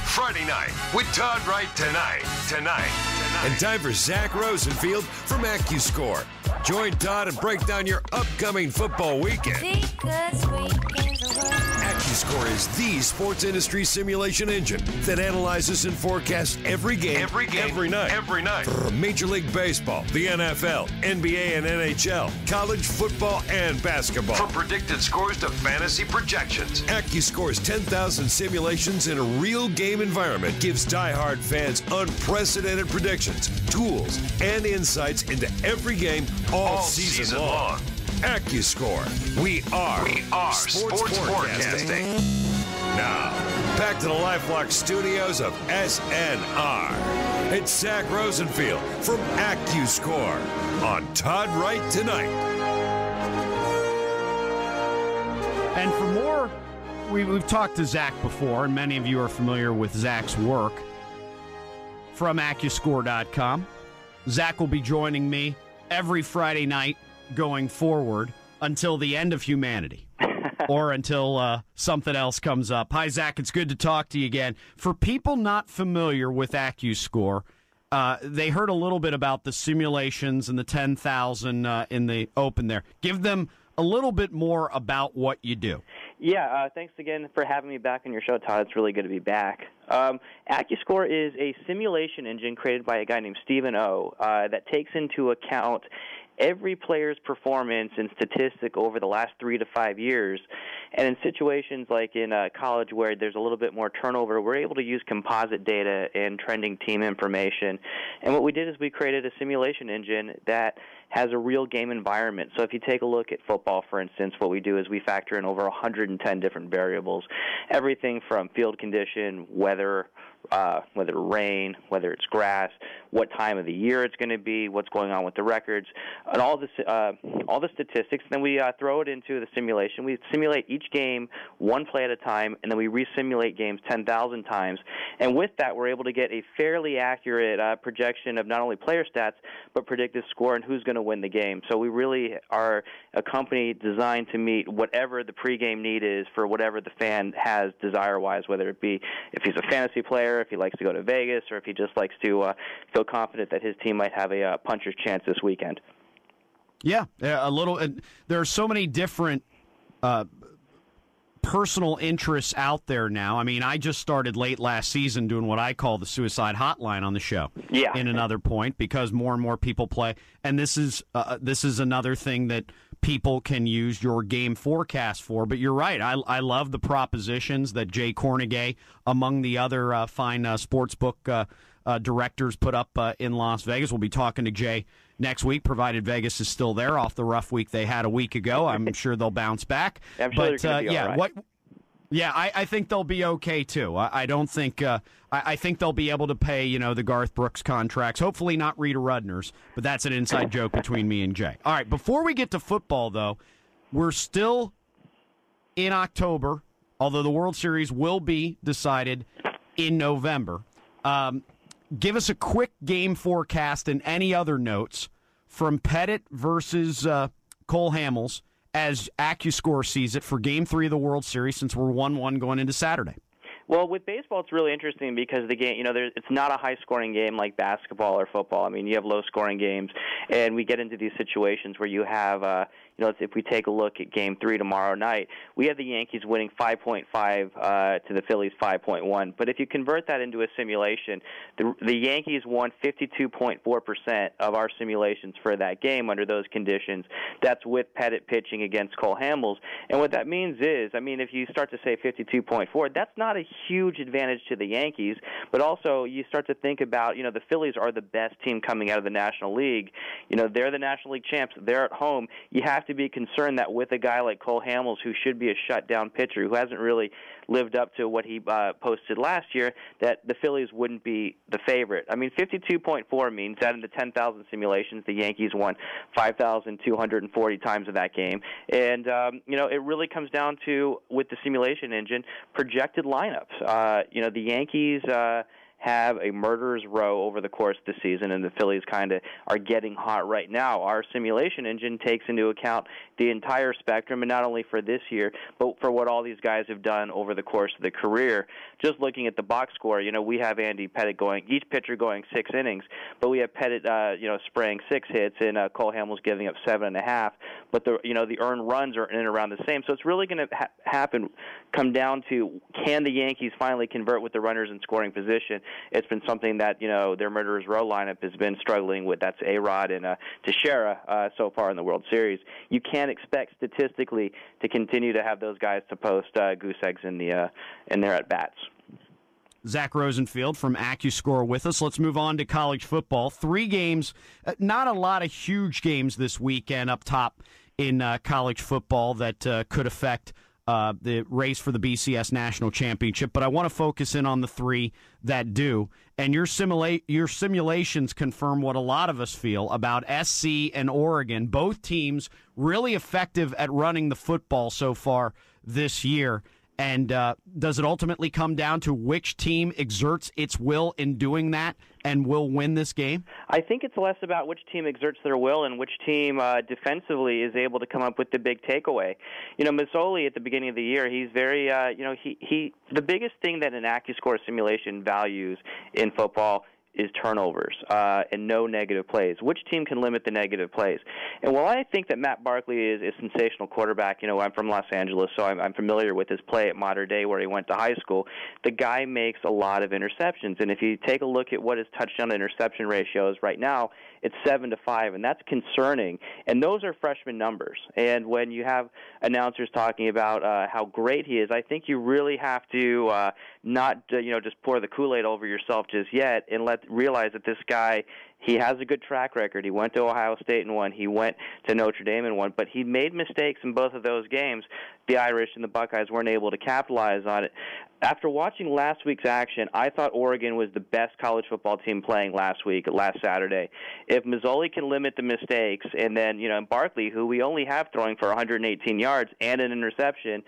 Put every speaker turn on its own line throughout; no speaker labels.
Friday night with Todd Wright tonight. And time for Zach Rosenfield from AccuScore. Join Todd and break down your upcoming football weekend. AccuScore is the sports industry simulation engine that analyzes and forecasts every game, every night. From Major League Baseball, the NFL, NBA and NHL, college football and basketball. From predicted scores to fantasy projections, AccuScore's 10,000 simulations in a real game environment gives diehard fans unprecedented predictions, tools, and insights into every game all season long. AccuScore. We are sports forecasting. Now, back to the LifeLock studios of SNR. It's Zach Rosenfield from AccuScore on Todd Wright Tonight.
And for more, we've talked to Zach before, and many of you are familiar with Zach's work from AccuScore.com. Zach will be joining me every Friday night going forward until the end of humanity or until something else comes up. Hi, Zach. It's good to talk to you again. For people not familiar with AccuScore, they heard a little bit about the simulations and the 10,000 in the open there. Give them a little bit more about what you do.
Yeah, thanks again for having me back on your show, Todd. It's really good to be back. AccuScore is a simulation engine created by a guy named Stephen O that takes into account every player's performance and statistic over the last 3 to 5 years. And in situations like in college where there's a little bit more turnover, we're able to use composite data and trending team information. And what we did is we created a simulation engine that has a real game environment. So if you take a look at football, for instance, what we do is we factor in over 110 different variables, everything from field condition, weather, whether rain, whether it's grass, what time of the year it's going to be, what's going on with the records, and all the statistics. Then we throw it into the simulation. We simulate each game one play at a time, and then we resimulate games 10,000 times. And with that, we're able to get a fairly accurate projection of not only player stats, but predictive score and who's going to win the game. So we really are a company designed to meet whatever the pregame need is for whatever the fan has desire-wise, whether it be if he's a fantasy player, if he likes to go to Vegas, or if he just likes to feel confident that his team might have a puncher's chance this weekend.
Yeah, a little. There are so many different personal interests out there now. I mean, I just started late last season doing what I call the suicide hotline on the show. Yeah. In another point, because more and more people play, and this is another thing that people can use your game forecast for. But you're right. I love the propositions that Jay Cornegay, among the other fine sportsbook directors, put up in Las Vegas. We'll be talking to Jay next week, provided Vegas is still there off the rough week they had a week ago. I'm sure they'll bounce back.
I'm sure they're be all right.
I think they'll be okay too. I don't think. I think they'll be able to pay, the Garth Brooks contracts. Hopefully not Rita Rudner's, but that's an inside joke between me and Jay. All right, before we get to football, though, we're still in October, although the World Series will be decided in November. Give us a quick game forecast and any other notes from Pettit versus Cole Hamels as AccuScore sees it for Game 3 of the World Series, since we're 1-1 going into Saturday.
Well, with baseball, it's really interesting because the game, it's not a high-scoring game like basketball or football. I mean, you have low-scoring games, and we get into these situations where you have, if we take a look at Game 3 tomorrow night, we have the Yankees winning 5.5 to the Phillies 5.1. But if you convert that into a simulation, the Yankees won 52.4% of our simulations for that game under those conditions. That's with Pettit pitching against Cole Hamels. And what that means is, if you start to say 52.4, that's not a huge advantage to the Yankees, but also you start to think about, the Phillies are the best team coming out of the National League. They're the National League champs. They're at home. You have to be concerned that with a guy like Cole Hamels, who should be a shutdown pitcher, who hasn't really lived up to what he posted last year, that the Phillies wouldn't be the favorite. 52.4 means that in the 10,000 simulations, the Yankees won 5,240 times of that game. And, it really comes down to, with the simulation engine, projected lineups. The Yankees have a murderer's row over the course of the season, and the Phillies kind of are getting hot right now. Our simulation engine takes into account the entire spectrum, and not only for this year, but for what all these guys have done over the course of the career. Just looking at the box score, we have Andy Pettitte each pitcher going 6 innings, but we have Pettitte, spraying 6 hits, and Cole Hamels giving up 7.5. But the earned runs are in and around the same. So it's really going to come down to, can the Yankees finally convert with the runners in scoring position? It's been something that their murderer's row lineup has been struggling with. That's A-Rod and Teixeira so far in the World Series. You can't expect statistically to continue to have those guys to post goose eggs in their at bats.
Zach Rosenfield from AccuScore with us. Let's move on to college football. 3 games, not a lot of huge games this weekend up top in college football that could affect the race for the BCS National Championship, but I want to focus in on the 3 that do. And your simulations confirm what a lot of us feel about SC and Oregon, both teams really effective at running the football so far this year. And does it ultimately come down to which team exerts its will in doing that and will win this game?
I think it's less about which team exerts their will and which team defensively is able to come up with the big takeaway. Mazzoli at the beginning of the year, he's very, the biggest thing that an AccuScore simulation values in football is turnovers and no negative plays. Which team can limit the negative plays? And while I think that Matt Barkley is a sensational quarterback, I'm from Los Angeles, so I'm familiar with his play at Mater Dei where he went to high school. The guy makes a lot of interceptions, and if you take a look at what his touchdown-to-interception ratio is right now, it's 7-5, and that's concerning. And those are freshman numbers. And when you have announcers talking about how great he is, I think you really have to not just pour the Kool-Aid over yourself just yet, and realize that this guy, he has a good track record. He went to Ohio State and won. He went to Notre Dame and won. But he made mistakes in both of those games. The Irish and the Buckeyes weren't able to capitalize on it. After watching last week's action, I thought Oregon was the best college football team playing last Saturday. If Mazzoli can limit the mistakes, and then, Barkley, who we only have throwing for 118 yards and an interception,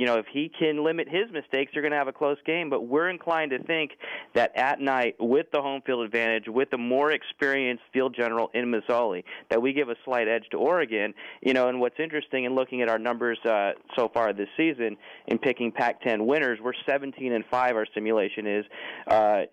if he can limit his mistakes, you're going to have a close game. But we're inclined to think that at night, with the home field advantage, with the more experienced field general in Mazzoli, that we give a slight edge to Oregon. And what's interesting in looking at our numbers so far this season in picking Pac-10 winners, we're 17-5. Our simulation is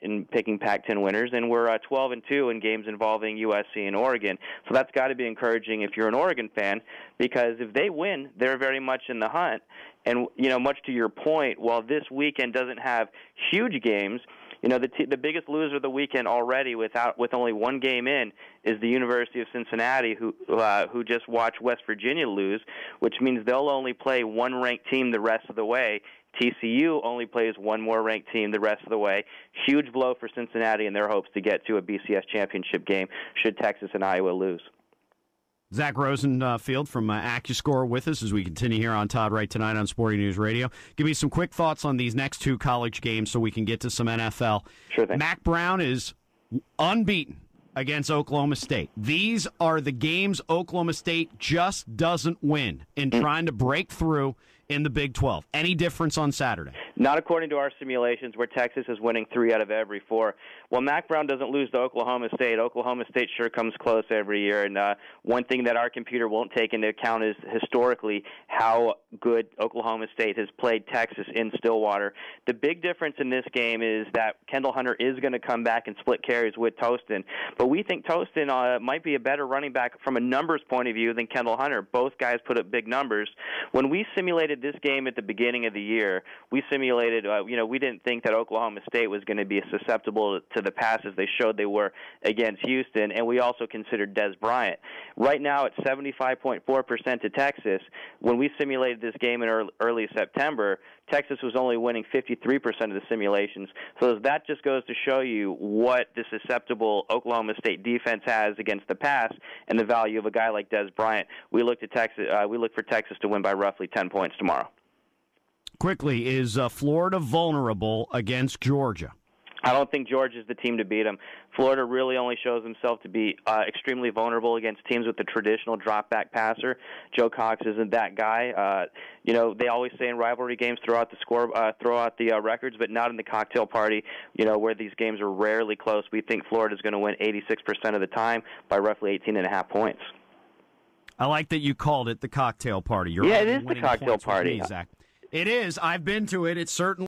in picking Pac-10 winners, and we're 12-2 in games involving USC and Oregon. So that's got to be encouraging if you're an Oregon fan, because if they win, they're very much in the hunt. And, much to your point, while this weekend doesn't have huge games, the biggest loser of the weekend already with only one game in is the University of Cincinnati, who just watched West Virginia lose, which means they'll only play one ranked team the rest of the way. TCU only plays one more ranked team the rest of the way. Huge blow for Cincinnati in their hopes to get to a BCS championship game should Texas and Iowa lose.
Zach Rosenfield from AccuScore with us as we continue here on Todd Wright Tonight on Sporting News Radio. Give me some quick thoughts on these next 2 college games so we can get to some NFL.
Sure thing.
Mac Brown is unbeaten against Oklahoma State. These are the games Oklahoma State just doesn't win in trying to break through in the Big 12. Any difference on Saturday?
Not according to our simulations, where Texas is winning 3 out of every 4. Well, Mac Brown doesn't lose to Oklahoma State sure comes close every year. And one thing that our computer won't take into account is historically how good Oklahoma State has played Texas in Stillwater. The big difference in this game is that Kendall Hunter is going to come back and split carries with Tostin. But we think Tostin might be a better running back from a numbers point of view than Kendall Hunter. Both guys put up big numbers. When we simulated this game at the beginning of the year, we simulated, we didn't think that Oklahoma State was going to be susceptible to the passes they showed they were against Houston, and we also considered Des Bryant. Right now it's 75.4% to Texas. When we simulated this game in early September, Texas was only winning 53% of the simulations. So that just goes to show you what the susceptible Oklahoma State defense has against the pass and the value of a guy like Des Bryant. We look for Texas to win by roughly 10 points tomorrow.
Quickly, is Florida vulnerable against Georgia?
I don't think Georgia is the team to beat them. Florida really only shows himself to be extremely vulnerable against teams with the traditional drop-back passer. Joe Cox isn't that guy. They always say in rivalry games throw out the records, but not in the cocktail party, where these games are rarely close. We think Florida's going to win 86% of the time by roughly 18.5 points.
I like that you called it the cocktail party.
It is the cocktail party.
Me, Zach. It is. I've been to it. It's certainly